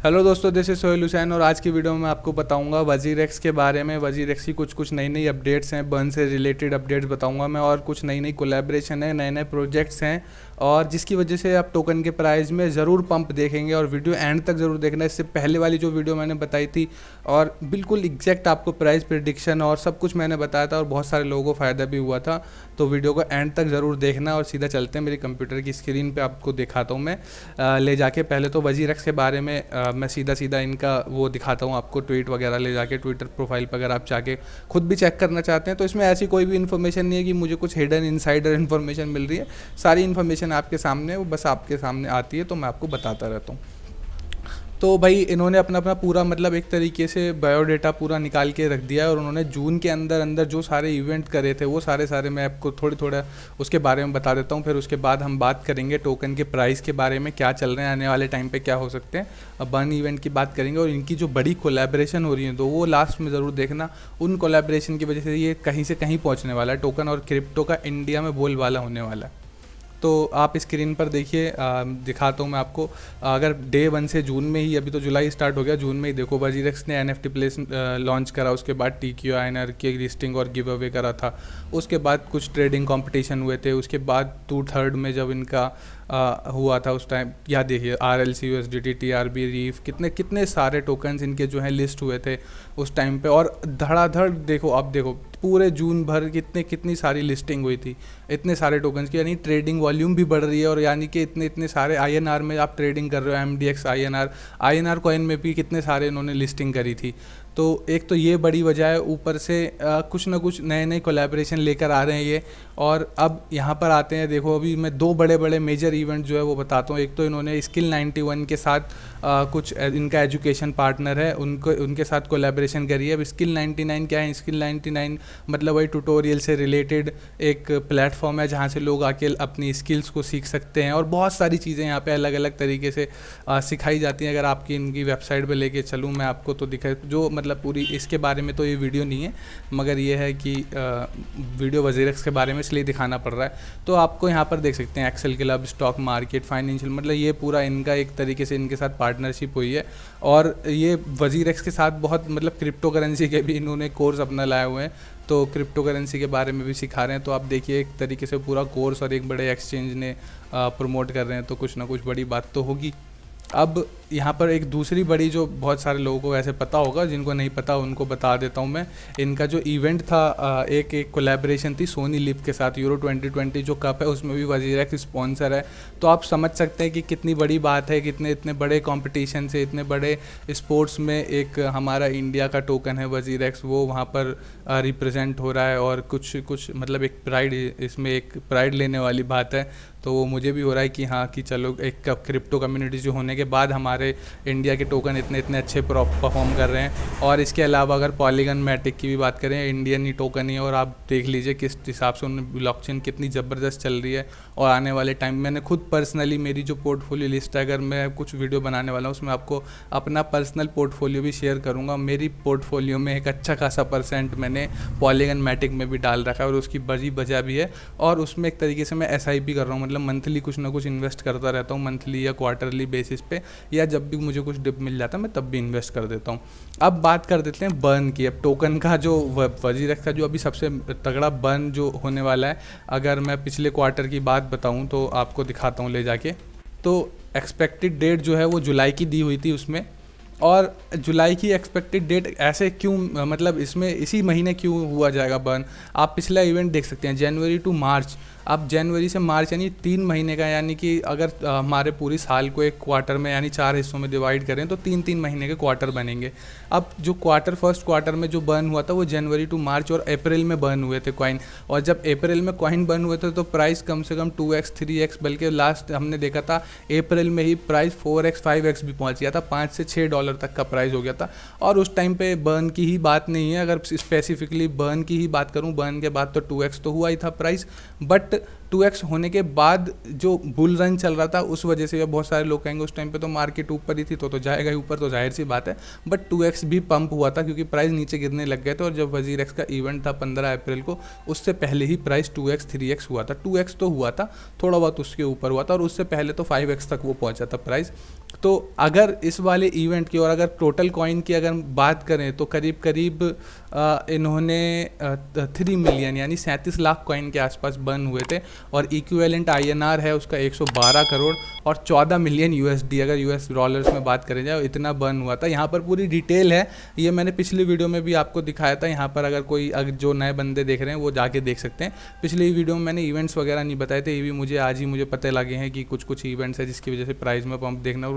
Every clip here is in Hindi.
हेलो दोस्तों, दिस इज सोहेल हुसैन और आज की वीडियो में मैं आपको बताऊंगा वजीरेक्स के बारे में। वजीरेक्स की कुछ नई नई अपडेट्स हैं, बर्न से रिलेटेड अपडेट्स बताऊंगा मैं, और कुछ नई नई कोलैबोरेशन है, नए नए प्रोजेक्ट्स हैं, और जिसकी वजह से आप टोकन के प्राइस में ज़रूर पंप देखेंगे। और वीडियो एंड तक ज़रूर देखना। इससे पहले वाली जो वीडियो मैंने बताई थी और बिल्कुल एग्जैक्ट आपको प्राइस प्रिडिक्शन और सब कुछ मैंने बताया था और बहुत सारे लोगों को फ़ायदा भी हुआ था। तो वीडियो को एंड तक ज़रूर देखना। और सीधा चलते हैं मेरी कंप्यूटर की स्क्रीन पे, आपको दिखाता हूँ मैं ले जाके। पहले तो वजीरेक्स के बारे में मैं सीधा सीधा इनका वो दिखाता हूँ आपको, ट्वीट वगैरह ले जाके। ट्विटर प्रोफाइल पर अगर आप जाके खुद भी चेक करना चाहते हैं तो इसमें ऐसी कोई भी इन्फॉर्मेशन नहीं है कि मुझे कुछ हिडन इनसाइडर इन्फॉर्मेशन मिल रही है। सारी इन्फॉर्मेशन आपके सामने, वो बस आपके सामने आती है तो मैं आपको बताता रहता हूँ। तो भाई इन्होंने अपना अपना पूरा मतलब एक तरीके से बायोडाटा पूरा निकाल के रख दिया है, और उन्होंने जून के अंदर अंदर जो सारे इवेंट करे थे वो सारे मैं आपको थोड़ा उसके बारे में बता देता हूँ। फिर उसके बाद हम बात करेंगे टोकन के प्राइस के बारे में, क्या चल रहे हैं, आने वाले टाइम पे क्या हो सकते हैं। अब बर्न इवेंट की बात करेंगे और इनकी जो बड़ी कोलैबोरेशन हो रही है तो वो लास्ट में ज़रूर देखना। उन कोलैबोरेशन की वजह से ये कहीं से कहीं पहुँचने वाला है। टोकन और क्रिप्टो का इंडिया में बोलबाला होने वाला है। तो आप स्क्रीन पर देखिए, दिखाता हूँ मैं आपको। अगर डे 1 से जून में ही, अभी तो जुलाई स्टार्ट हो गया, जून में ही देखो वजीरेक्स ने NFT प्लेस लॉन्च करा। उसके बाद TQINR की लिस्टिंग और गिव अवे करा था। उसके बाद कुछ ट्रेडिंग कंपटीशन हुए थे। उसके बाद 2/3 में जब इनका हुआ था उस टाइम, या देखिए RLC USDT TRB रीफ, कितने कितने सारे टोकन्स इनके जो हैं लिस्ट हुए थे उस टाइम पे। और धड़ाधड़ देखो, अब देखो पूरे जून भर कितनी सारी लिस्टिंग हुई थी, इतने सारे टोकन्स की, यानी ट्रेडिंग वॉल्यूम भी बढ़ रही है। और यानी कि इतने सारे INR में आप ट्रेडिंग कर रहे हो, MDX INR कॉइन में भी कितने सारे इन्होंने लिस्टिंग करी थी। तो एक तो ये बड़ी वजह है, ऊपर से कुछ ना कुछ नए नए कोलैबोरेशन लेकर आ रहे हैं ये। और अब यहाँ पर आते हैं, देखो अभी मैं 2 बड़े बड़े मेजर इवेंट जो है वो बताता हूँ। एक तो इन्होंने स्किल 91 के साथ कुछ इनका एजुकेशन पार्टनर है, उनके साथ कोलैबोरेशन करी है। अब स्किल 99 क्या है? स्किल 99 मतलब वही ट्यूटोरियल से रिलेटेड एक प्लेटफॉर्म है जहाँ से लोग आके अपनी स्किल्स को सीख सकते हैं, और बहुत सारी चीज़ें यहाँ पे अलग अलग तरीके से सिखाई जाती हैं। अगर आपकी इनकी वेबसाइट पे लेके चलूँ मैं आपको तो दिखा, जो मतलब पूरी इसके बारे में तो ये वीडियो नहीं है, मगर ये है कि वीडियो वजीरेक्स के बारे में इसलिए दिखाना पड़ रहा है। तो आपको यहाँ पर देख सकते हैं Excel club, stock market, financial, मतलब ये पूरा इनका एक तरीके से इनके साथ पार्टनरशिप हुई है। और ये वजीरेक्स के साथ बहुत मतलब क्रिप्टो करेंसी के भी इन्होंने कोर्स अपना लाए हुए हैं, तो क्रिप्टो करेंसी के बारे में भी सिखा रहे हैं। तो आप देखिए एक तरीके से पूरा कोर्स और एक बड़े एक्सचेंज ने प्रमोट कर रहे हैं, तो कुछ ना कुछ बड़ी बात तो होगी। अब यहाँ पर एक दूसरी बड़ी, जो बहुत सारे लोगों को ऐसे पता होगा, जिनको नहीं पता उनको बता देता हूँ मैं। इनका जो इवेंट था, एक कोलैबोरेशन थी सोनी लिव के साथ। यूरो 2020 जो कप है उसमें भी वजीरेक्स स्पॉन्सर है। तो आप समझ सकते हैं कि कितनी बड़ी बात है, कितने इतने बड़े कंपटीशन से, इतने बड़े स्पोर्ट्स में एक हमारा इंडिया का टोकन है वजीरेक्स, वो वहाँ पर रिप्रेजेंट हो रहा है। और कुछ मतलब एक प्राइड, इसमें एक प्राइड लेने वाली बात है। तो वो मुझे भी हो रहा है कि हाँ, कि चलो एक क्रिप्टो कम्युनिटी जो होने के बाद हमारे इंडिया के टोकन इतने अच्छे परफॉर्म कर रहे हैं। और इसके अलावा अगर पॉलीगन मैटिक की भी बात करें, इंडियन ही टोकन ही, और आप देख लीजिए किस हिसाब से उन्होंने ब्लॉकचेन कितनी ज़बरदस्त चल रही है। और आने वाले टाइम में मैंने खुद पर्सनली, मेरी जो पोर्टफोलियो लिस्ट है, अगर मैं कुछ वीडियो बनाने वाला हूँ उसमें आपको अपना पर्सनल पोर्टफोलियो भी शेयर करूँगा। मेरी पोर्टफोलियो में एक अच्छा खासा % मैंने पॉलीगन मैटिक में भी डाल रखा है, और उसकी बड़ी वजह भी है। और उसमें एक तरीके से मैं SIP कर रहा हूँ, मतलब मंथली कुछ ना कुछ इन्वेस्ट करता रहता हूँ, मंथली या क्वार्टरली बेसिस पे, या जब भी मुझे कुछ डिप मिल जाता है मैं तब भी इन्वेस्ट कर देता हूँ। अब बात कर देते हैं बर्न की। अब टोकन का जो वजीरेक्स का जो अभी सबसे तगड़ा बर्न जो होने वाला है, अगर मैं पिछले क्वार्टर की बात बताऊँ तो आपको दिखाता हूँ ले जाके। तो एक्सपेक्टेड डेट जो है वो जुलाई की दी हुई थी उसमें। और जुलाई की एक्सपेक्टेड डेट ऐसे क्यों, मतलब इसमें इसी महीने क्यों हुआ जाएगा बर्न? आप पिछला इवेंट देख सकते हैं, जनवरी टू मार्च। अब जनवरी से मार्च यानी 3 महीने का, यानी कि अगर हमारे पूरी साल को एक क्वार्टर में यानी 4 हिस्सों में डिवाइड करें तो 3-3 महीने के क्वार्टर बनेंगे। अब जो फर्स्ट क्वार्टर में जो बर्न हुआ था वो जनवरी टू मार्च और अप्रैल में बर्न हुए थे कॉइन। और जब अप्रैल में कॉइन बर्न हुए थे तो प्राइस कम से कम 2x 3x, बल्कि लास्ट हमने देखा था अप्रैल में ही प्राइस 4x 5x भी पहुँच गया था, $5 से $6 तक का प्राइस हो गया था। और उस टाइम पे बर्न की ही बात नहीं है, अगर स्पेसिफिकली बर्न की ही बात करूँ, बर्न के बाद तो 2x तो हुआ ही था प्राइस। बट 2x होने के बाद जो बुल रन चल रहा था उस वजह से बहुत सारे लोग कहेंगे उस टाइम पे तो मार्केट ऊपर ही थी तो जाएगा ही ऊपर, तो जाहिर सी बात है। बट 2x भी पंप हुआ था क्योंकि प्राइस नीचे गिरने लग गए थे, और जब वजीर एक्स का इवेंट था 15 अप्रैल को, उससे पहले ही प्राइस 2x 3x हुआ था। 2x तो हुआ था, थोड़ा बहुत उसके ऊपर हुआ था, और उससे पहले तो 5x तक वो पहुंचा था प्राइस। तो अगर इस वाले इवेंट की और अगर टोटल कॉइन की अगर बात करें तो करीब करीब इन्होंने 3 मिलियन यानी 37 लाख कॉइन के आसपास बर्न हुए थे, और इक्विवेलेंट INR है उसका 112 करोड़ और 14 मिलियन USD, अगर US डॉलर्स में बात करें जाए, इतना बर्न हुआ था। यहाँ पर पूरी डिटेल है, ये मैंने पिछली वीडियो में भी आपको दिखाया था। यहाँ पर अगर कोई जो नए बंदे देख रहे हैं वो जाके देख सकते हैं। पिछली वीडियो में मैंने इवेंट्स वगैरह नहीं बताए थे, ये भी मुझे आज ही मुझे पता लगे हैं कि कुछ इवेंट्स है जिसकी वजह से प्राइस में पंप देखना।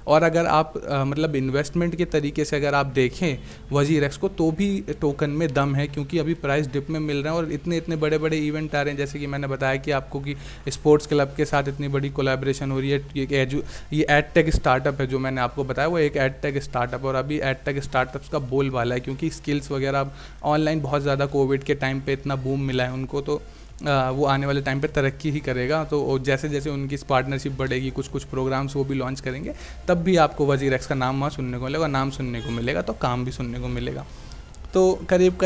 और अगर आप मतलब इन्वेस्टमेंट के तरीके से अगर आप देखें वजीर एक्स को, तो भी टोकन में दम है, क्योंकि अभी प्राइस डिप में मिल रहे हैं और इतने बड़े बड़े इवेंट आ रहे हैं। जैसे कि मैंने बताया कि आपको कि स्पोर्ट्स क्लब के साथ इतनी बड़ी कोलैबोरेशन हो रही है। ये एडटेक स्टार्टअप है जो मैंने आपको बताया, वो एक एडटेक स्टार्टअप, और अभी एडटेक स्टार्टअप्स का बोलबाला है, क्योंकि स्किल्स वगैरह अब ऑनलाइन बहुत ज़्यादा कोविड के टाइम पे इतना बूम मिला है उनको, तो वो आने वाले टाइम पे तरक्की ही करेगा। तो जैसे जैसे उनकी पार्टनरशिप बढ़ेगी, कुछ प्रोग्राम्स वो भी लॉन्च करेंगे, तब भी आपको वजीर एक्स का नाम वहाँ सुनने को मिलेगा, नाम सुनने को मिलेगा तो काम भी सुनने को मिलेगा। तो करीब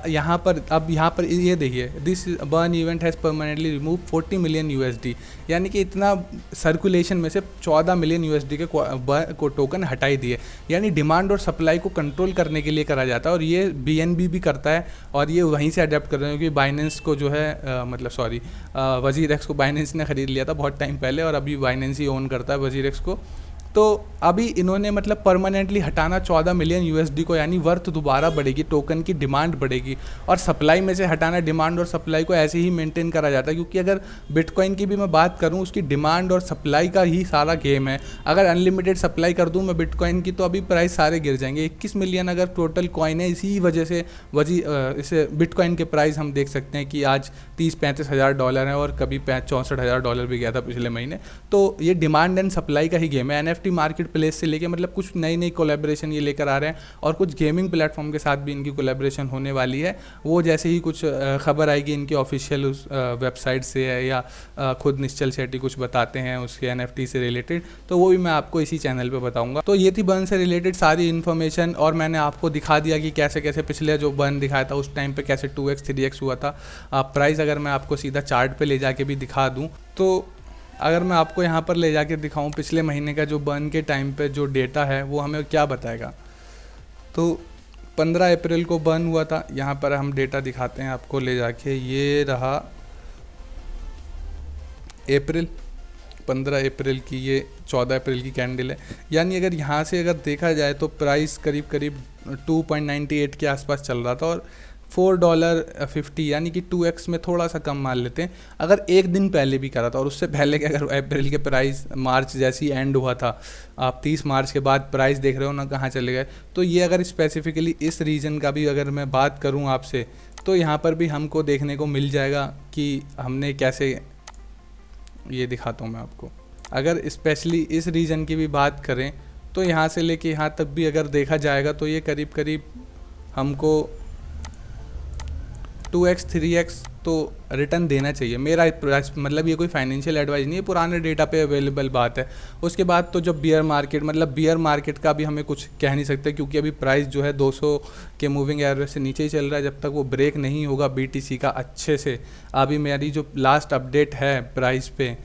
यहाँ पर ये देखिए, this burn event has permanently remove 40 million USD, यानी कि इतना सर्कुलेशन में से 14 मिलियन USD के को टोकन हटाई दिए। यानी डिमांड और सप्लाई को कंट्रोल करने के लिए करा जाता है, और ये BNB भी करता है, और ये वहीं से अडेप्ट कर रहे हैं, क्योंकि बाइनेंस को जो है वजीर एक्स को बाइनेंस ने ख़रीद लिया था बहुत टाइम पहले, और अभी बाइनेंस ही ओन करता है वजीर एक्स को। तो अभी इन्होंने मतलब परमानेंटली हटाना 14 मिलियन USD को, यानी वर्थ दोबारा बढ़ेगी, टोकन की डिमांड बढ़ेगी, और सप्लाई में से हटाना, डिमांड और सप्लाई को ऐसे ही मेंटेन करा जाता है। क्योंकि अगर बिटकॉइन की भी मैं बात करूं, उसकी डिमांड और सप्लाई का ही सारा गेम है। अगर अनलिमिटेड सप्लाई कर दूं मैं बिटकॉइन की, तो अभी प्राइस सारे गिर जाएंगे। 21 मिलियन अगर टोटल कॉइन है, इसी वजह से इसे बिटकॉइन के प्राइस हम देख सकते हैं कि आज 30-35 हज़ार डॉलर है, और कभी 64,000 डॉलर भी गया था पिछले महीने। तो ये डिमांड एंड सप्लाई का ही गेम है। NFT मार्केट प्लेस से लेके मतलब कुछ नई कोलैबोरेशन ये लेकर आ रहे हैं, और कुछ गेमिंग प्लेटफॉर्म के साथ भी इनकी कोलैबोरेशन होने वाली है। वो जैसे ही कुछ खबर आएगी इनकी ऑफिशियल उस वेबसाइट से है, या खुद निश्चल शेट्टी कुछ बताते हैं उसके NFT से रिलेटेड, तो वो भी मैं आपको इसी चैनल पे बताऊंगा। तो ये थी बर्न से रिलेटेड सारी इन्फॉर्मेशन, और मैंने आपको दिखा दिया कि कैसे कैसे पिछले जो बर्न दिखाया था उस टाइम पे कैसे 2x 3x हुआ था। प्राइस अगर मैं आपको सीधा चार्ट पे ले जाके भी दिखा दूँ, तो अगर मैं आपको यहाँ पर ले जाके दिखाऊं पिछले महीने का जो बर्न के टाइम पे जो डेटा है वो हमें क्या बताएगा। तो 15 अप्रैल को बर्न हुआ था, यहाँ पर हम डेटा दिखाते हैं आपको ले जाके। ये रहा अप्रैल, 15 अप्रैल की, ये 14 अप्रैल की कैंडल है। यानी अगर यहाँ से अगर देखा जाए तो प्राइस करीब करीब 2.98 के आसपास चल रहा था, और $4.50 यानी कि 2x में थोड़ा सा कम मान लेते हैं। अगर एक दिन पहले भी करा था, और उससे पहले के अगर अप्रैल के प्राइस मार्च जैसी एंड हुआ था, आप 30 मार्च के बाद प्राइस देख रहे हो ना कहाँ चले गए। तो ये अगर स्पेसिफिकली इस रीजन का भी अगर मैं बात करूँ आपसे, तो यहाँ पर भी हमको देखने को मिल जाएगा कि हमने कैसे, ये दिखाता हूँ मैं आपको। अगर स्पेशली इस रीजन की भी बात करें तो यहाँ से लेके यहाँ तक भी अगर देखा जाएगा तो ये करीब करीब हमको 2x 3x तो रिटर्न देना चाहिए। मेरा मतलब ये कोई फाइनेंशियल एडवाइस नहीं है, पुराने डेटा पे अवेलेबल बात है। उसके बाद तो जब बियर मार्केट का भी हमें कुछ कह नहीं सकते, क्योंकि अभी प्राइस जो है 200 के मूविंग एवरेज से नीचे ही चल रहा है। जब तक वो ब्रेक नहीं होगा BTC का अच्छे से, अभी मेरी जो लास्ट अपडेट है प्राइस पे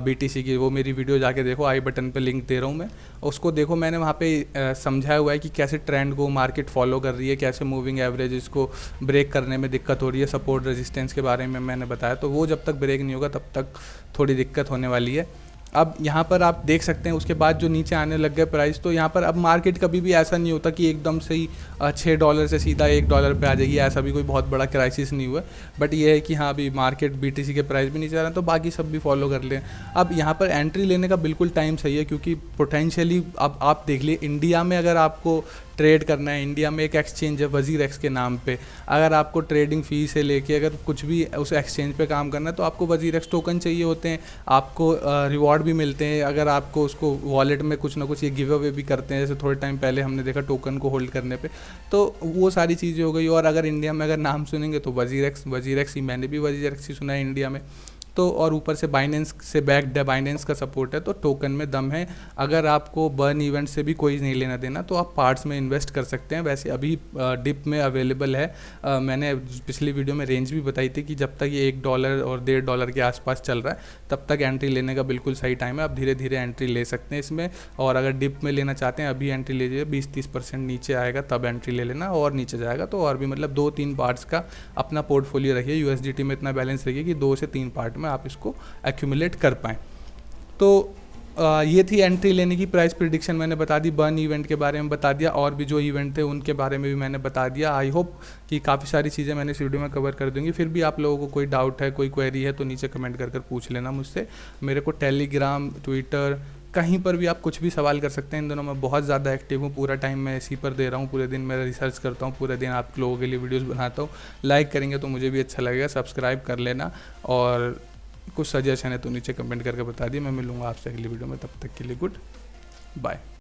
BTC की, वो मेरी वीडियो जाके देखो, आई बटन पे लिंक दे रहा हूँ मैं, उसको देखो। मैंने वहाँ पे समझाया हुआ है कि कैसे ट्रेंड को मार्केट फॉलो कर रही है, कैसे मूविंग एवरेज को ब्रेक करने में दिक्कत हो रही है, सपोर्ट रेजिस्टेंस के बारे में मैंने बताया। तो वो जब तक ब्रेक नहीं होगा तब तक थोड़ी दिक्कत होने वाली है। अब यहाँ पर आप देख सकते हैं उसके बाद जो नीचे आने लग गए प्राइस, तो यहाँ पर अब मार्केट कभी भी ऐसा नहीं होता कि एकदम से ही $6 से सीधा $1 पे आ जाएगी, ऐसा भी कोई बहुत बड़ा क्राइसिस नहीं हुआ। बट ये है कि हाँ, अभी मार्केट BTC के प्राइस भी नीचे आ रहे हैं, तो बाकी सब भी फॉलो कर लें। अब यहाँ पर एंट्री लेने का बिल्कुल टाइम सही है, क्योंकि पोटेंशियली अब आप देख लिए इंडिया में अगर आपको ट्रेड करना है, इंडिया में एक एक्सचेंज है वजीर एक्स के नाम पे, अगर आपको ट्रेडिंग फ़ी से लेके अगर कुछ भी उस एक्सचेंज पे काम करना है तो आपको वजीर एक्स टोकन चाहिए होते हैं, आपको रिवॉर्ड भी मिलते हैं अगर आपको उसको वॉलेट में कुछ ना कुछ ये गिव अवे भी करते हैं, जैसे थोड़े टाइम पहले हमने देखा टोकन को होल्ड करने पे। तो वो सारी चीज़ें हो गई। और अगर इंडिया में अगर नाम सुनेंगे तो वजीर एक्स ही, मैंने भी वजीर एक्स ही सुना है इंडिया में। तो और ऊपर से बाइनेंस से बैक्ड है, बाइनेंस का सपोर्ट है, तो टोकन में दम है। अगर आपको बर्न इवेंट से भी कोई नहीं लेना देना तो आप पार्ट्स में इन्वेस्ट कर सकते हैं। वैसे अभी डिप में अवेलेबल है। मैंने पिछली वीडियो में रेंज भी बताई थी कि जब तक ये $1 और $1.5 के आसपास चल रहा है तब तक एंट्री लेने का बिल्कुल सही टाइम है। आप धीरे धीरे एंट्री ले सकते हैं इसमें। और अगर डिप में लेना चाहते हैं अभी एंट्री लीजिए, 20-30% नीचे आएगा तब एंट्री ले लेना, और नीचे जाएगा तो और भी, मतलब 2-3 पार्ट्स का अपना पोर्टफोलियो रखिए। यूएसडीटी में इतना बैलेंस रखिए कि 2 से 3 पार्ट में आप इसको एक्यूमुलेट कर पाएँ। तो ये थी एंट्री लेने की प्राइस प्रिडिक्शन, मैंने बता दी। बर्न इवेंट के बारे में बता दिया, और भी जो इवेंट थे उनके बारे में भी मैंने बता दिया। आई होप कि काफ़ी सारी चीज़ें मैंने इस वीडियो में कवर कर दूंगी। फिर भी आप लोगों को कोई डाउट है, कोई क्वेरी है तो नीचे कमेंट कर पूछ लेना मुझसे। मेरे को टेलीग्राम, ट्विटर, कहीं पर भी आप कुछ भी सवाल कर सकते हैं। इन दोनों में बहुत ज़्यादा एक्टिव हूँ, पूरा टाइम मैं इसी पर दे रहा हूँ। पूरे दिन मैं रिसर्च करता हूँ, पूरे दिन आप लोगों के लिए वीडियोस बनाता हूँ। लाइक करेंगे तो मुझे भी अच्छा लगेगा, सब्सक्राइब कर लेना, और कुछ सजेशन है तो नीचे कमेंट करके बता दिए। मैं मिलूँगा आपसे अगली वीडियो में, तब तक के लिए गुड बाय।